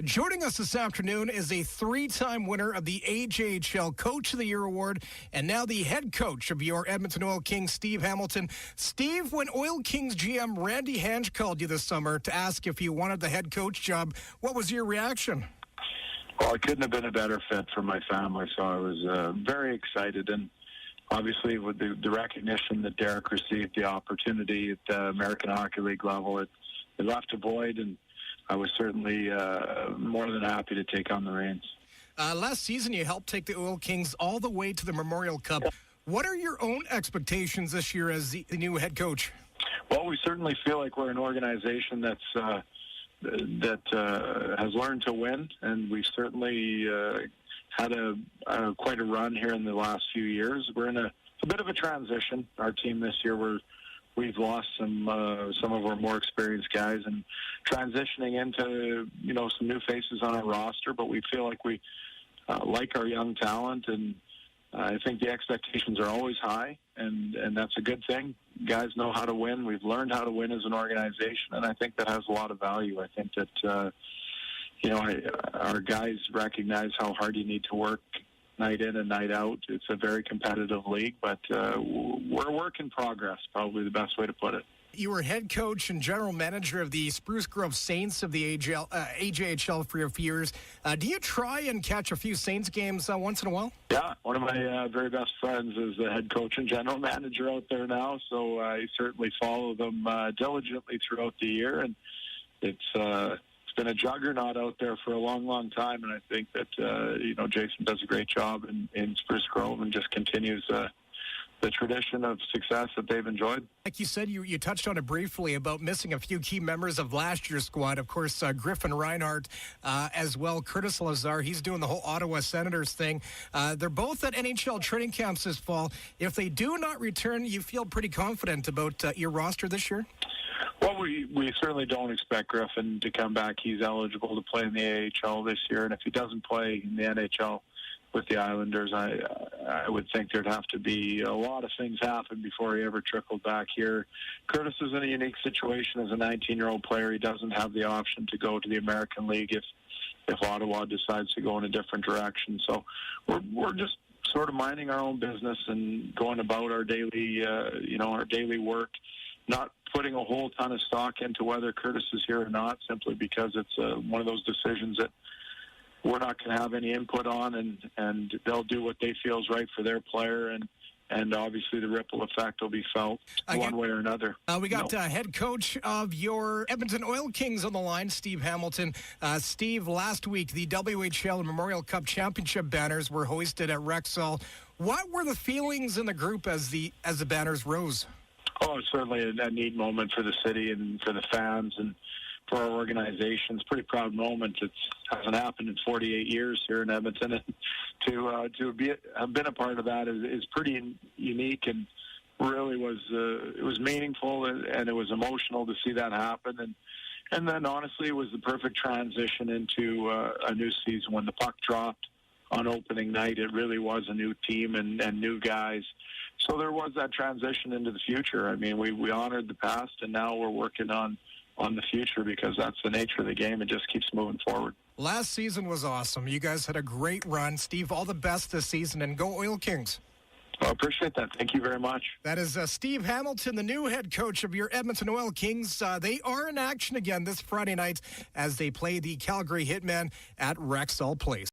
Joining us this afternoon is a three-time winner of the AJHL Coach of the Year Award and now the head coach of your Edmonton Oil Kings, Steve Hamilton. Steve, when Oil Kings GM Randy Hange called you this summer to ask if you wanted the head coach job, what was your reaction? Well, it couldn't have been a better fit for my family, so I was very excited. And obviously with the recognition that Derek received the opportunity at the American Hockey League level, it left a void, and I was certainly more than happy to take on the reins. Last season, you helped take the Oil Kings all the way to the Memorial Cup. What are your own expectations this year as the new head coach? Well, we certainly feel like we're an organization that has learned to win, and we've certainly had quite a run here in the last few years. We're in a bit of a transition. Our team this year, we've lost some of our more experienced guys and transitioning into some new faces on our roster. But we feel like we like our young talent, and I think the expectations are always high, and that's a good thing. Guys know how to win. We've learned how to win as an organization, and I think that has a lot of value. I think that our guys recognize how hard you need to work night in and night out. It's a very competitive league, but we're a work in progress, probably the best way to put it. You were head coach and general manager of the Spruce Grove Saints of the AJHL for a few years. Do you try and catch a few Saints games once in a while? Yeah, one of my very best friends is the head coach and general manager out there now, so I certainly follow them diligently throughout the year, and it's been a juggernaut out there for a long, long time, and I think that Jason does a great job in Spruce Grove and just continues the tradition of success that they've enjoyed. Like you said, you touched on it briefly about missing a few key members of last year's squad. Of course, Griffin Reinhart as well. Curtis Lazar, he's doing the whole Ottawa Senators thing. They're both at NHL training camps this fall. If they do not return, you feel pretty confident about your roster this year? Well, we certainly don't expect Griffin to come back. He's eligible to play in the AHL this year, and if he doesn't play in the NHL with the Islanders, I would think there'd have to be a lot of things happen before he ever trickled back here. Curtis is in a unique situation as a 19-year-old player. He doesn't have the option to go to the American League if Ottawa decides to go in a different direction. So we're just sort of minding our own business and going about our daily work, not putting a whole ton of stock into whether Curtis is here or not, simply because it's one of those decisions that we're not going to have any input on, and they'll do what they feel is right for their player, and obviously the ripple effect will be felt one way or another. We got head coach of your Edmonton Oil Kings on the line, Steve Hamilton. Steve, last week the WHL and Memorial Cup Championship banners were hoisted at Rexall. What were the feelings in the group as the banners rose? Oh, it's certainly a neat moment for the city and for the fans and for our organization. It's a pretty proud moment. It hasn't happened in 48 years here in Edmonton, and to have been a part of that is pretty unique, and really it was meaningful, and it was emotional to see that happen. And then honestly, it was the perfect transition into a new season. When the puck dropped on opening night, it really was a new team and new guys. So there was that transition into the future. I mean, we honored the past, and now we're working on the future, because that's the nature of the game. It just keeps moving forward. Last season was awesome. You guys had a great run. Steve, all the best this season, and go Oil Kings. I appreciate that. Thank you very much. That is Steve Hamilton, the new head coach of your Edmonton Oil Kings. They are in action again this Friday night as they play the Calgary Hitmen at Rexall Place.